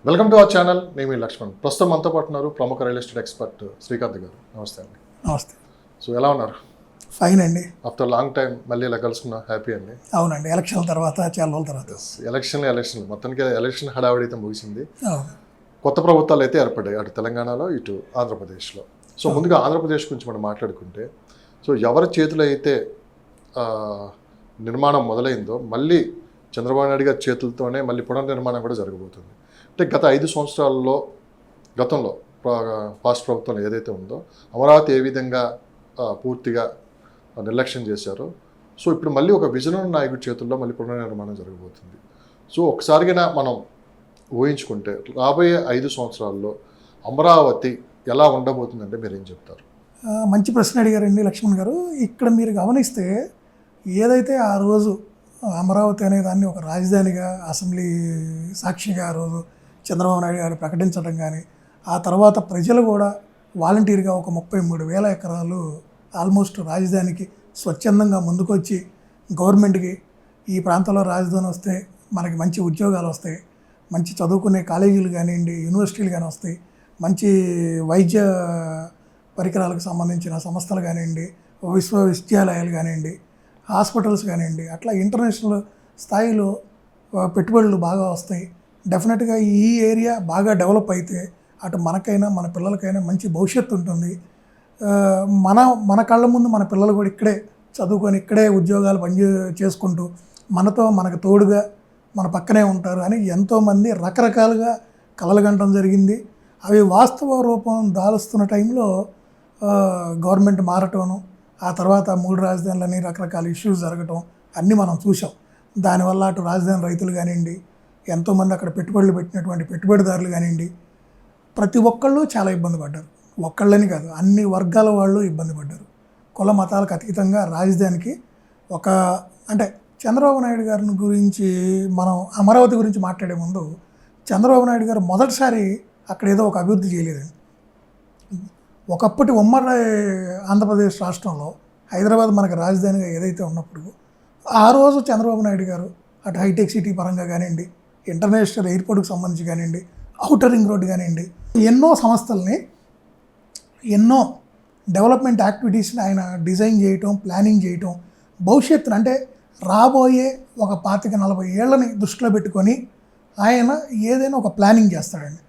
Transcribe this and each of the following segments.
Welcome to our channel. నేను మీ లక్ష్మణ్. ప్రస్తుతం మనతో పాటు ఉన్నారు ప్రముఖ రియల్ ఎస్టేట్ ఎక్స్పర్ట్ శ్రీకాంత్ గారు. నమస్తే అండి. నమస్తే. సో ఎలా ఉన్నారు? ఫైన్ అండి. ఆఫ్టర్ లాంగ్ టైం మళ్ళీ ఇలా కలుసుకున్నా, హ్యాపీ అండి. అవునండి, ఎలక్షన్ తర్వాత చాలా రోజుల తర్వాత. ఎలక్షన్ మొత్తానికి ఎలక్షన్ హడావిడి అయితే ముగిసింది. కొత్త ప్రభుత్వాలు అయితే ఏర్పడ్డాయి, అటు తెలంగాణలో ఇటు ఆంధ్రప్రదేశ్లో. సో ముందుగా ఆంధ్రప్రదేశ్ గురించి మనం మాట్లాడుకుంటే, సో ఎవరి చేతిలో అయితే నిర్మాణం మొదలైందో మళ్ళీ చంద్రబాబు నాయుడు గారి చేతులతోనే మళ్ళీ పునర్నిర్మాణం కూడా జరగబోతుంది. అంటే గత 5 సంవత్సరాల్లో గతంలో పాస్ట్ ప్రభుత్వంలో ఏదైతే ఉందో అమరావతి ఏ విధంగా పూర్తిగా నిర్లక్ష్యం చేశారో, సో ఇప్పుడు మళ్ళీ ఒక విజనరీ నాయకుడి చేతుల్లో మళ్ళీ పునర్నిర్మాణం జరగబోతుంది. సో ఒకసారిగా మనం ఊహించుకుంటే రాబోయే 5 సంవత్సరాల్లో అమరావతి ఎలా ఉండబోతుందంటే మీరు ఏం చెప్తారు? మంచి ప్రశ్న అడిగారండి లక్ష్మణ్ గారు. ఇక్కడ మీరు గమనిస్తే ఏదైతే ఆ రోజు అమరావతి అనే దాన్ని ఒక రాజధానిగా అసెంబ్లీ సాక్షిగా ఆ రోజు చంద్రబాబు నాయుడు గారు ప్రకటించడం కానీ, ఆ తర్వాత ప్రజలు కూడా వాలంటీర్గా ఒక 33,000 ఎకరాలు ఆల్మోస్ట్ రాజధానికి స్వచ్ఛందంగా ముందుకొచ్చి గవర్నమెంట్కి ఈ ప్రాంతంలో రాజధాని వస్తే మనకి మంచి ఉద్యోగాలు వస్తాయి, మంచి చదువుకునే కాలేజీలు కానివ్వండి, యూనివర్సిటీలు కానీ వస్తాయి, మంచి వైద్య పరికరాలకు సంబంధించిన సంస్థలు కానివ్వండి, విశ్వవిద్యాలయాలు కానివ్వండి, హాస్పిటల్స్ కానివ్వండి, అట్లా ఇంటర్నేషనల్ స్థాయిలో పెట్టుబడులు బాగా వస్తాయి. డెఫినెట్గా ఈ ఏరియా బాగా డెవలప్ అయితే అటు మనకైనా మన పిల్లలకైనా మంచి భవిష్యత్తు ఉంటుంది. మన కళ్ళ ముందు మన పిల్లలు కూడా ఇక్కడే చదువుకొని ఇక్కడే ఉద్యోగాలు చేసుకుంటూ మనకు తోడుగా మన పక్కనే ఉంటారు అని ఎంతోమంది రకరకాలుగా కలలుగంటం జరిగింది. అవి వాస్తవ రూపం దాలుస్తున్న టైంలో గవర్నమెంట్ మారటం, ఆ తర్వాత 3 రాజధానులని రకరకాల ఇష్యూస్ జరగటం అన్నీ మనం చూసాం. దానివల్ల అటు రాజధాని రైతులు కానివ్వండి, ఎంతోమంది అక్కడ పెట్టుబడులు పెట్టినటువంటి పెట్టుబడిదారులు కానివ్వండి, ప్రతి ఒక్కళ్ళు చాలా ఇబ్బంది పడ్డారు. ఒక్కళ్ళని కాదు, అన్ని వర్గాల వాళ్ళు ఇబ్బంది పడ్డారు. కుల మతాలకు అతీతంగా రాజధానికి అంటే చంద్రబాబు నాయుడు గారిని గురించి మనం అమరావతి గురించి మాట్లాడే ముందు, చంద్రబాబు నాయుడు గారు మొదటిసారి అక్కడ ఏదో ఒక అభివృద్ధి చేయలేదండి. ఒకప్పటి ఉమ్మడి ఆంధ్రప్రదేశ్ రాష్ట్రంలో హైదరాబాద్ మనకు రాజధానిగా ఏదైతే ఉన్నప్పుడు ఆ రోజు చంద్రబాబు నాయుడు గారు అటు హైటెక్ సిటీ పరంగా కానివ్వండి, ఇంటర్నేషనల్ ఎయిర్పోర్ట్కి సంబంధించి కానివ్వండి, ఔటర్ రింగ్ రోడ్ కానివ్వండి, ఎన్నో సంస్థల్ని ఎన్నో డెవలప్మెంట్ యాక్టివిటీస్ని ఆయన డిజైన్ చేయటం, ప్లానింగ్ చేయటం, భవిష్యత్తును అంటే రాబోయే ఒక 25-40 ఏళ్ళని దృష్టిలో పెట్టుకొని ఆయన ఏదైనా ఒక ప్లానింగ్ చేస్తాడండి.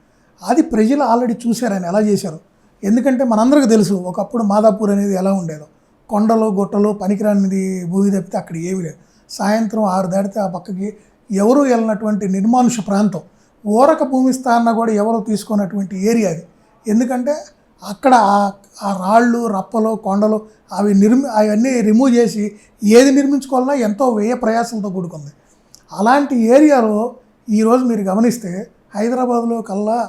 అది ప్రజలు ఆల్రెడీ చూశారు ఆయన ఎలా చేశారు. ఎందుకంటే మనందరికీ తెలుసు ఒకప్పుడు మాదాపూర్ అనేది ఎలా ఉండేదో, కొండలు గుట్టలు పనికిరానిది భూమి తప్పితే అక్కడ ఏమీ లేదు. సాయంత్రం 6 దాటితే ఆ పక్కకి ఎవరు వెళ్ళినటువంటి నిర్మానుష ప్రాంతం, ఊరక భూమి స్థానం కూడా ఎవరు తీసుకున్నటువంటి ఏరియా అది. ఎందుకంటే అక్కడ ఆ రాళ్ళు రప్పలు కొండలు అవన్నీ రిమూవ్ చేసి ఏది నిర్మించుకోవాలన్నా ఎంతో వ్యయ ప్రయాసంతో కూడుకుంది. అలాంటి ఏరియాలో ఈరోజు మీరు గమనిస్తే హైదరాబాద్లో కల్లా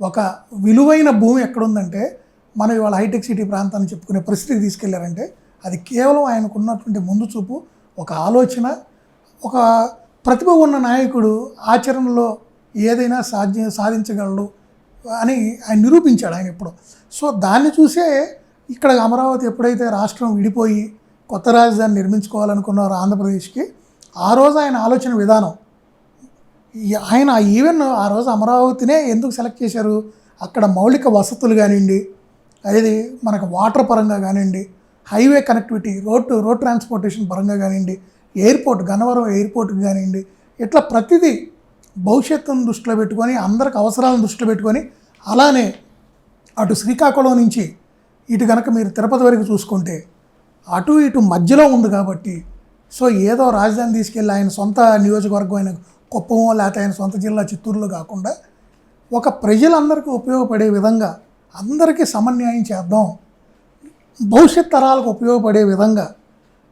ఒక విలువైన భూమి ఎక్కడుందంటే మనం ఇవాళ హైటెక్ సిటీ ప్రాంతాన్ని చెప్పుకునే పరిస్థితికి తీసుకెళ్లారంటే అది కేవలం ఆయనకున్నటువంటి ముందు చూపు, ఒక ఆలోచన, ఒక ప్రతిభ ఉన్న నాయకుడు ఆచరణలో ఏదైనా సాధించగలడు అని ఆయన నిరూపించాడు ఆయన ఎప్పుడు. సో దాన్ని చూసే ఇక్కడ అమరావతి ఎప్పుడైతే రాష్ట్రం విడిపోయి కొత్త రాజధాని నిర్మించుకోవాలనుకున్నారో ఆంధ్రప్రదేశ్కి, ఆ రోజు ఆయన ఆలోచన విధానం, ఆయన ఈవెన్ ఆ రోజు అమరావతినే ఎందుకు సెలెక్ట్ చేశారు, అక్కడ మౌలిక వసతులు కానివ్వండి, అది మనకు వాటర్ పరంగా కానివ్వండి, హైవే కనెక్టివిటీ, రోడ్ ట్రాన్స్పోర్టేషన్ పరంగా కానివ్వండి, ఎయిర్పోర్ట్ గన్నవరం ఎయిర్పోర్ట్కి కానివ్వండి, ఇట్లా ప్రతిదీ భవిష్యత్తును దృష్టిలో పెట్టుకొని అందరికి అవసరాలను దృష్టిలో పెట్టుకొని, అలానే అటు శ్రీకాకుళం నుంచి ఇటు కనుక మీరు తిరుపతి వరకు చూసుకుంటే అటు ఇటు మధ్యలో ఉంది కాబట్టి, సో ఏదో రాజధాని తీసుకెళ్ళి ఆయన సొంత నియోజకవర్గం అయిన కుప్పమో లేకపోతే ఆయన సొంత జిల్లా చిత్తూరులో కాకుండా ఒక ప్రజలందరికీ ఉపయోగపడే విధంగా అందరికీ సమన్యాయం చేద్దాం, భవిష్యత్ తరాలకు ఉపయోగపడే విధంగా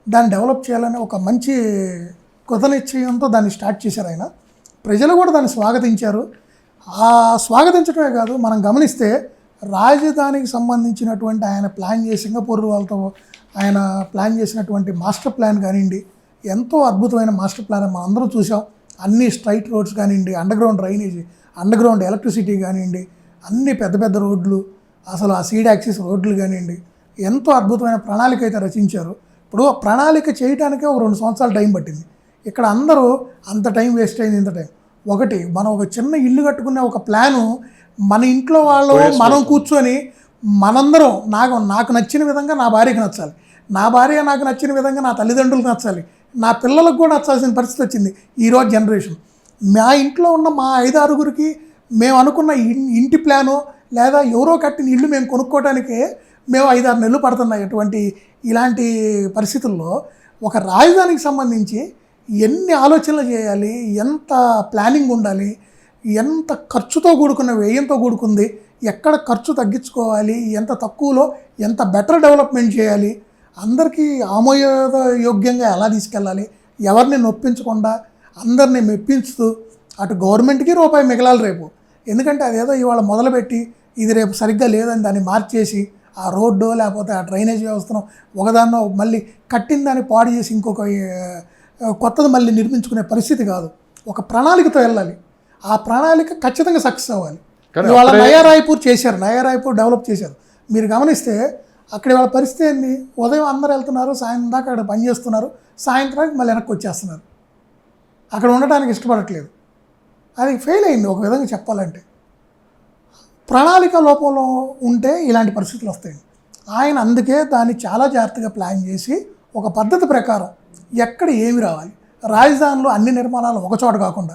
దాన్ని డెవలప్ చేయాలని ఒక మంచి కృతనిశ్చయంతో దాన్ని స్టార్ట్ చేశారు ఆయన. ప్రజలు కూడా దాన్ని స్వాగతించారు. ఆ స్వాగతించడమే కాదు, మనం గమనిస్తే రాజధానికి సంబంధించినటువంటి ఆయన ప్లాన్ చేసి సింగపూర్ వాళ్ళతో ఆయన ప్లాన్ చేసినటువంటి మాస్టర్ ప్లాన్ కానివ్వండి, ఎంతో అద్భుతమైన మాస్టర్ ప్లాన్ మనం అందరం చూసాం. అన్ని స్ట్రైట్ రోడ్స్ కానివ్వండి, అండర్గ్రౌండ్ డ్రైనేజీ, అండర్గ్రౌండ్ ఎలక్ట్రిసిటీ కానివ్వండి, అన్ని పెద్ద పెద్ద రోడ్లు, అసలు ఆ సీడ్ యాక్సిస్ రోడ్లు కానివ్వండి, ఎంతో అద్భుతమైన ప్రణాళిక అయితే రచించారు. ఇప్పుడు ప్రణాళిక చేయడానికే ఒక 2 సంవత్సరాలు టైం పట్టింది. ఇక్కడ అందరూ అంత టైం వేస్ట్ అయింది, ఇంత టైం ఒకటి మనం ఒక చిన్న ఇల్లు కట్టుకునే ఒక ప్లాను మన ఇంట్లో వాళ్ళు మనం కూర్చొని మనందరం నాకు నచ్చిన విధంగా నా భార్యకి నచ్చాలి, నా భార్య నాకు నచ్చిన విధంగా నా తల్లిదండ్రులకు నచ్చాలి, నా పిల్లలకు కూడా నచ్చాల్సిన పరిస్థితి వచ్చింది ఈరోజు జనరేషన్. మా ఇంట్లో ఉన్న మా 5-6గురికి మేము అనుకున్న ఇంటి ప్లాను లేదా ఎవరో కట్టిన ఇల్లు మేము కొనుక్కోవడానికే మేము 5-6 నెలలు పడుతున్నాయి. ఇలాంటి పరిస్థితుల్లో ఒక రాజధానికి సంబంధించి ఎన్ని ఆలోచనలు చేయాలి, ఎంత ప్లానింగ్ ఉండాలి, ఎంత ఖర్చుతో కూడుకున్న వ్యయంతో కూడుకుంది, ఎక్కడ ఖర్చు తగ్గించుకోవాలి, ఎంత తక్కువలో ఎంత బెటర్ డెవలప్మెంట్ చేయాలి, అందరికీ ఆమోదయోగ్యంగా ఎలా తీసుకెళ్ళాలి, ఎవరిని నొప్పించకుండా అందరినీ మెప్పించుతూ అటు గవర్నమెంట్కి రూపాయి మిగలాలి రేపు. ఎందుకంటే అదేదో ఇవాళ మొదలుపెట్టి ఇది రేపు సరిగ్గా లేదని దాన్ని మార్చేసి ఆ రోడ్డు లేకపోతే ఆ డ్రైనేజ్ వ్యవస్థను ఒకదాన్నో మళ్ళీ కట్టిన దాన్ని పాడు చేసి ఇంకొక కొత్తది మళ్ళీ నిర్మించుకునే పరిస్థితి కాదు. ఒక ప్రణాళికతో వెళ్ళాలి, ఆ ప్రణాళిక ఖచ్చితంగా సక్సెస్ అవ్వాలి. ఇవాళ నయా రాయ్పూర్ చేశారు, నయా రాయ్పూర్ డెవలప్ చేశారు. మీరు గమనిస్తే అక్కడ వాళ్ళ పరిస్థితి ఏంది, ఉదయం అందరూ వెళ్తున్నారు, సాయంత్రం దాకా అక్కడ పని చేస్తున్నారు, సాయంత్రానికి మళ్ళీ వెనక్కి వచ్చేస్తున్నారు, అక్కడ ఉండటానికి ఇష్టపడట్లేదు. అది ఫెయిల్ అయింది ఒక విధంగా చెప్పాలంటే. ప్రణాళిక లోపంలో ఉంటే ఇలాంటి పరిస్థితులు వస్తాయి. ఆయన అందుకే దాన్ని చాలా జాగ్రత్తగా ప్లాన్ చేసి ఒక పద్ధతి ప్రకారం ఎక్కడ ఏమి రావాలి, రాజధానిలో అన్ని నిర్మాణాలు ఒక చోట కాకుండా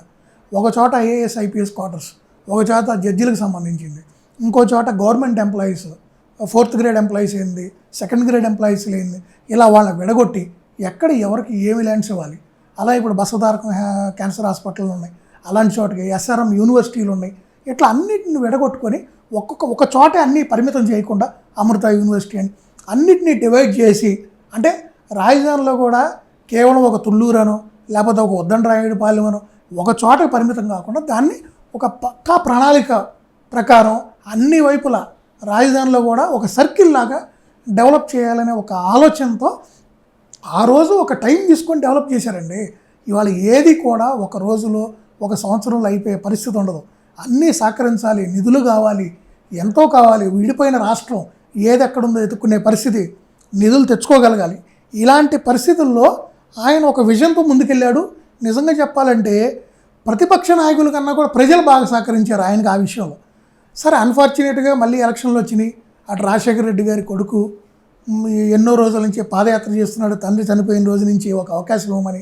ఒక చోట ఐఏఎస్ ఐపీఎస్ క్వార్టర్స్, ఒక చోట జడ్జిలకు సంబంధించింది, ఇంకో చోట government employees, 4th grade employees ఏంది, 2nd గ్రేడ్ ఎంప్లాయీస్ ఏంది, ఇలా వాళ్ళని విడగొట్టి ఎక్కడ ఎవరికి ఏమి ల్యాండ్స్ ఇవ్వాలి. అలా ఇప్పుడు బసవతారకం క్యాన్సర్ హాస్పిటల్ ఉన్నాయి, అలాంటి చోటకి SRM యూనివర్సిటీలు ఉన్నాయి. ఇట్లా అన్నిటిని విడగొట్టుకొని ఒక చోటే అన్నీ పరిమితం చేయకుండా అమృత యూనివర్సిటీ అని అన్నిటినీ డివైడ్ చేసి, అంటే రాజధానిలో కూడా కేవలం ఒక తుళ్ళూరనో లేకపోతే ఒక ఉద్దండరాయుడుపాలెమనో ఒక చోటకి పరిమితం కాకుండా దాన్ని ఒక పక్కా ప్రణాళిక ప్రకారం అన్ని వైపులా రాజధానిలో కూడా ఒక సర్కిల్ లాగా డెవలప్ చేయాలనే ఒక ఆలోచనతో ఆ రోజు ఒక టైం తీసుకొని డెవలప్ చేశారండి. ఇవాళ ఏది కూడా ఒక రోజులో ఒక సంవత్సరంలో అయిపోయే పరిస్థితి ఉండదు. అన్నీ సహకరించాలి, నిధులు కావాలి, ఎంతో కావాలి. విడిపోయిన రాష్ట్రం ఏది ఎక్కడుందో ఎత్తుక్కునే పరిస్థితి, నిధులు తెచ్చుకోగలగాలి. ఇలాంటి పరిస్థితుల్లో ఆయన ఒక విజన్తో ముందుకెళ్ళాడు. నిజంగా చెప్పాలంటే ప్రతిపక్ష నాయకుల కన్నా కూడా ప్రజలు బాగా సహకరించారు ఆయనకు ఆ విషయంలో. సరే, అన్ఫార్చునేట్గా మళ్ళీ ఎలక్షన్లు వచ్చినాయి. అటు రాజశేఖర రెడ్డి గారి కొడుకు ఎన్నో రోజుల నుంచి పాదయాత్ర చేస్తున్నాడు, తండ్రి చనిపోయిన రోజు నుంచి ఒక అవకాశం ఇవ్వమని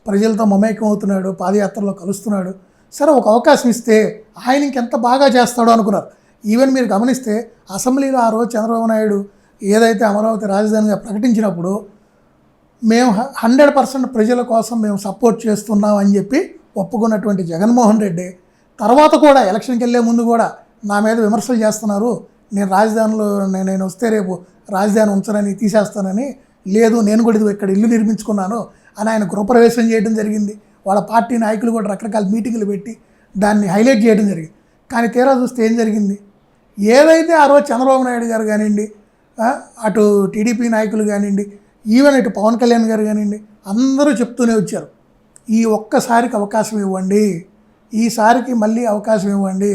ప్రజలతో మమేకం అవుతున్నాడు, పాదయాత్రలో కలుస్తున్నాడు. సరే, ఒక అవకాశం ఇస్తే ఆయన ఇంకెంత బాగా చేస్తాడో అనుకున్నారు. ఈవెన్ మీరు గమనిస్తే అసెంబ్లీలో ఆ రోజు చంద్రబాబు నాయుడు ఏదైతే అమరావతి రాజధానిగా ప్రకటించినప్పుడు మేము 100% ప్రజల కోసం మేము సపోర్ట్ చేస్తున్నాం అని చెప్పి ఒప్పుకున్నటువంటి జగన్మోహన్ రెడ్డి తర్వాత కూడా ఎలక్షన్కి వెళ్ళే ముందు కూడా నా మీద విమర్శలు చేస్తున్నారు, నేను రాజధానిలో నేను వస్తే రేపు రాజధాని ఉంచనని తీసేస్తానని, లేదు నేను కూడా ఇక్కడ ఇల్లు నిర్మించుకున్నాను అని ఆయన గృహప్రవేశం చేయడం జరిగింది. వాళ్ళ పార్టీ నాయకులు కూడా రకరకాల మీటింగులు పెట్టి దాన్ని హైలైట్ చేయడం జరిగింది. కానీ తీరా చూస్తే ఏం జరిగింది, ఏదైతే ఆ రోజు చంద్రబాబు నాయుడు గారు కానివ్వండి, అటు టీడీపీ నాయకులు కానివ్వండి, ఈవెన్ ఇటు పవన్ కళ్యాణ్ గారు కానివ్వండి, అందరూ చెప్తూనే వచ్చారు, ఈ ఒక్కసారికి అవకాశం ఇవ్వండి, ఈసారికి మళ్ళీ అవకాశం ఇవ్వండి,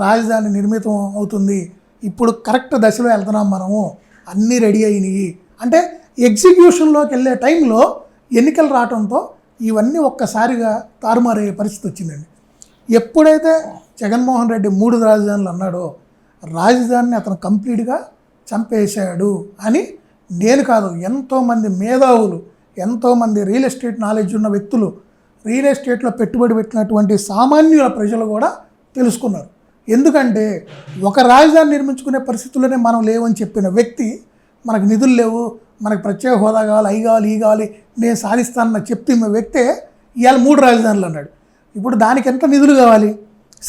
రాజధాని నిర్మితం అవుతుంది, ఇప్పుడు కరెక్ట్ దశలో వెళ్తున్నాం మనము, అన్నీ రెడీ అయినాయి అంటే ఎగ్జిక్యూషన్లోకి వెళ్ళే టైంలో ఎన్నికలు రావడంతో ఇవన్నీ ఒక్కసారిగా తారుమారయ్యే పరిస్థితి వచ్చిందండి. ఎప్పుడైతే జగన్మోహన్ రెడ్డి 3 రాజధానులు అన్నాడో రాజధానిని అతను కంప్లీట్గా చంపేశాడు అని నేను కాదు, ఎంతోమంది మేధావులు, ఎంతోమంది రియల్ ఎస్టేట్ నాలెడ్జ్ ఉన్న వ్యక్తులు, రియల్ ఎస్టేట్లో పెట్టుబడి పెట్టినటువంటి సామాన్యుల ప్రజలు కూడా తెలుసుకున్నారు. ఎందుకంటే ఒక రాజధాని నిర్మించుకునే పరిస్థితుల్లోనే మనం లేవని చెప్పిన వ్యక్తి, మనకు నిధులు లేవు, మనకు ప్రత్యేక హోదా కావాలి, అవి కావాలి, ఈ కావాలి, నేను సాధిస్తానన్న చెప్పిన వ్యక్తే ఇవాళ 3 రాజధానులు అన్నాడు. ఇప్పుడు దానికి ఎంత నిధులు కావాలి?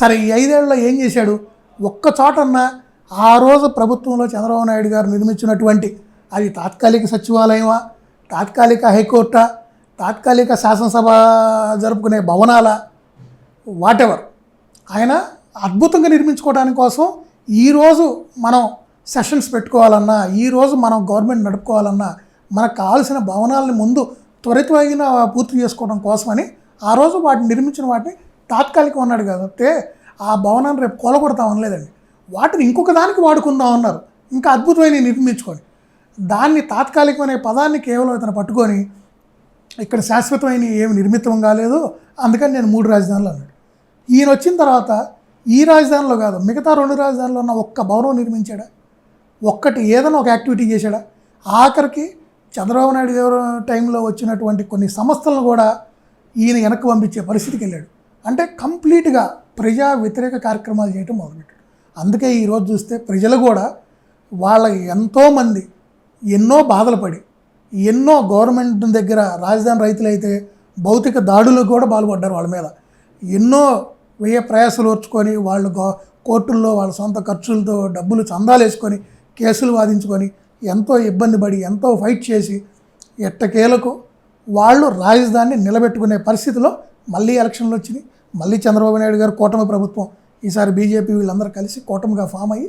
సరే, ఈ 5 ఏళ్లలో ఏం చేశాడు? ఒక్క చోటన్నా ఆ రోజు ప్రభుత్వంలో చంద్రబాబు నాయుడు గారు నిర్మించినటువంటి, అది తాత్కాలిక సచివాలయమా, తాత్కాలిక హైకోర్టా, తాత్కాలిక శాసనసభ జరుపుకునే భవనాల, వాటెవర్, ఆయన అద్భుతంగా నిర్మించుకోవడానికి కోసం ఈరోజు మనం సెషన్స్ పెట్టుకోవాలన్నా, ఈరోజు మనం గవర్నమెంట్ నడుపుకోవాలన్నా మనకు కావాల్సిన భవనాలని ముందు త్వరితమైన పూర్తి చేసుకోవడం కోసమని ఆ రోజు వాటిని నిర్మించిన వాటిని తాత్కాలికం అన్నాడు కాబట్టి ఆ భవనాన్ని రేపు కూలగొడతాం అనలేదండి, వాటిని ఇంకొక దానికి వాడుకుందాం అన్నారు, ఇంకా అద్భుతమైన నిర్మించుకొని. దాన్ని తాత్కాలికం అనే పదాన్ని కేవలం ఇతను పట్టుకొని ఇక్కడ శాశ్వతమైన ఏమి నిర్మితం కాలేదు, అందుకని నేను 3 రాజధానులు అన్నాడు. ఈయన వచ్చిన తర్వాత ఈ రాజధానిలో కాదు మిగతా 2 రాజధానిలో ఉన్న ఒక్క భవనం నిర్మించాడా, ఒక్కటి ఏదైనా ఒక యాక్టివిటీ చేశాడా? ఆఖరికి చంద్రబాబు నాయుడు గారు టైంలో వచ్చినటువంటి కొన్ని సంస్థలను కూడా ఈయన వెనక్కి పంపించే పరిస్థితికి వెళ్ళాడు. అంటే కంప్లీట్గా ప్రజా వ్యతిరేక కార్యక్రమాలు చేయటం మొదలుపెట్టాడు. అందుకే ఈరోజు చూస్తే ప్రజలు కూడా వాళ్ళ ఎంతోమంది ఎన్నో బాధలు పడి ఎన్నో గవర్నమెంట్ దగ్గర రాజధాని రైతులైతే భౌతిక దాడులకు కూడా పాల్పడ్డారు. వాళ్ళ మీద ఎన్నో వ్యయ ప్రయాసాలు ఓర్చుకొని వాళ్ళు కోర్టుల్లో వాళ్ళ సొంత ఖర్చులతో డబ్బులు చందాలు వేసుకొని కేసులు వాదించుకొని ఎంతో ఇబ్బంది పడి ఎంతో ఫైట్ చేసి ఎట్టకేలకు వాళ్ళు రాజధానిని నిలబెట్టుకునే పరిస్థితిలో మళ్ళీ ఎలక్షన్లు వచ్చినాయి. మళ్ళీ చంద్రబాబు నాయుడు గారు కూటమి ప్రభుత్వం, ఈసారి బీజేపీ వీళ్ళందరూ కలిసి కూటమిగా ఫామ్ అయ్యి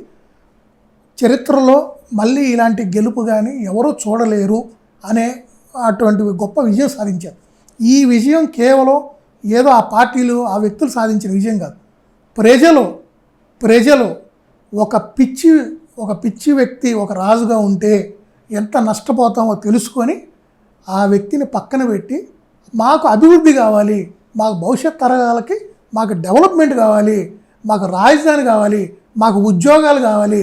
చరిత్రలో మళ్ళీ ఇలాంటి గెలుపు కానీ ఎవరూ చూడలేరు అనే అటువంటి గొప్ప విజయం సాధించారు. ఈ విజయం కేవలం ఏదో ఆ పార్టీలు ఆ వ్యక్తులు సాధించిన విజయం కాదు. ప్రజలు ఒక పిచ్చి వ్యక్తి ఒక రాజుగా ఉంటే ఎంత నష్టపోతామో తెలుసుకొని ఆ వ్యక్తిని పక్కన పెట్టి మాకు అభివృద్ధి కావాలి, మాకు భవిష్యత్ తరాలకి మాకు డెవలప్మెంట్ కావాలి, మాకు రాజధాని కావాలి, మాకు ఉద్యోగాలు కావాలి,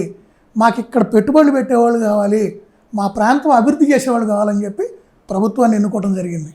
మాకు ఇక్కడ పెట్టుబడులు పెట్టేవాళ్ళు కావాలి, మా ప్రాంతం అభివృద్ధి చేసేవాళ్ళు కావాలని చెప్పి ప్రభుత్వాన్ని ఎన్నుకోవడం జరిగింది.